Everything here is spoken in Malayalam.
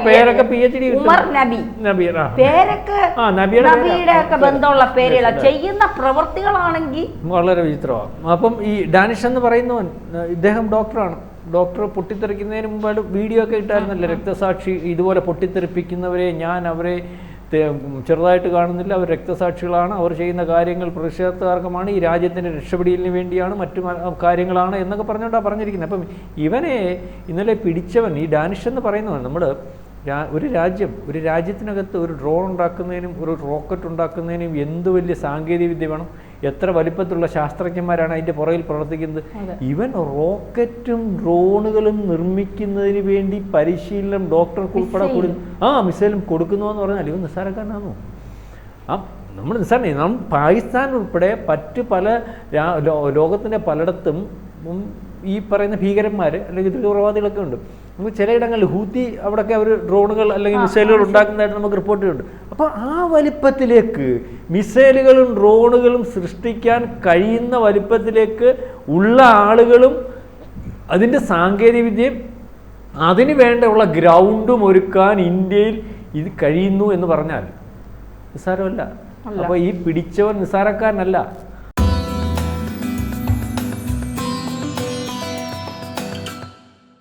പേരൊക്കെ PhD ഉമർ നബി പേരൊക്കെ നബിയുടെ ഒക്കെ ബന്ധമുള്ള പേരുകൾ, ചെയ്യുന്ന പ്രവൃത്തികളാണെങ്കിൽ വളരെ വിചിത്രമാണ്. അപ്പം ഈ ഡാനിഷ് എന്ന് പറയുന്നവൻ ഇദ്ദേഹം ഡോക്ടറാണ്. ഡോക്ടർ പൊട്ടിത്തെറിക്കുന്നതിന് മുമ്പായിട്ട് വീഡിയോ ഒക്കെ ഇട്ടായിരുന്നല്ലോ, രക്തസാക്ഷി ഇതുപോലെ പൊട്ടിത്തെറിപ്പിക്കുന്നവരെ ഞാൻ അവരെ ചെറുതായിട്ട് കാണുന്നില്ല, അവർ രക്തസാക്ഷികളാണ്, അവർ ചെയ്യുന്ന കാര്യങ്ങൾ പ്രതിഷേധാർഹമാണ്, ഈ രാജ്യത്തിൻ്റെ രക്ഷപ്പെടലിന് വേണ്ടിയാണ്, മറ്റു കാര്യങ്ങളാണ് എന്നൊക്കെ പറഞ്ഞുകൊണ്ടാണ് പറഞ്ഞിരിക്കുന്നത്. അപ്പം ഇവനെ ഇന്നലെ പിടിച്ചവൻ, ഈ ഡാനിഷ് എന്ന് പറയുന്നവൻ, നമ്മൾ ഒരു രാജ്യത്തിനകത്ത് ഒരു ഡ്രോൺ ഉണ്ടാക്കുന്നതിനും ഒരു റോക്കറ്റ് ഉണ്ടാക്കുന്നതിനും എന്ത് വലിയ സാങ്കേതിക വിദ്യ വേണം, എത്ര വലിപ്പത്തിലുള്ള ശാസ്ത്രജ്ഞന്മാരാണ് അതിൻ്റെ പുറകിൽ പ്രവർത്തിക്കുന്നത്. ഇവൻ റോക്കറ്റും ഡ്രോണുകളും നിർമ്മിക്കുന്നതിന് വേണ്ടി പരിശീലനം ഡോക്ടർക്ക് ഉൾപ്പെടെ മിസൈലും കൊടുക്കുന്നു എന്ന് പറഞ്ഞാൽ ഇവൻ നിസ്സാരക്കാരനാണോ? നമ്മൾ നിസ്സാരം. പാകിസ്ഥാൻ ഉൾപ്പെടെ പല ലോകത്തിൻ്റെ പലയിടത്തും ഈ പറയുന്ന ഭീകരന്മാർ അല്ലെങ്കിൽ തീവ്രവാദികളൊക്കെ ഉണ്ട്. നമുക്ക് ചിലയിടങ്ങളിൽ ഹൂത്തി അവിടെയൊക്കെ അവർ ഡ്രോണുകൾ അല്ലെങ്കിൽ മിസൈലുകൾ ഉണ്ടാക്കുന്നതായിട്ട് നമുക്ക് റിപ്പോർട്ടുകളുണ്ട്. അപ്പോൾ ആ വലിപ്പത്തിലേക്ക് മിസൈലുകളും ഡ്രോണുകളും സൃഷ്ടിക്കാൻ കഴിയുന്ന വലിപ്പത്തിലേക്ക് ഉള്ള ആളുകളും അതിൻ്റെ സാങ്കേതികവിദ്യയും അതിന് വേണ്ടിയുള്ള ഗ്രൗണ്ടും ഒരുക്കാൻ ഇന്ത്യയിൽ ഇത് കഴിയുന്നു എന്ന് പറഞ്ഞാൽ നിസ്സാരമല്ല. അപ്പോൾ ഈ പിടിച്ചവൻ നിസ്സാരക്കാരനല്ല.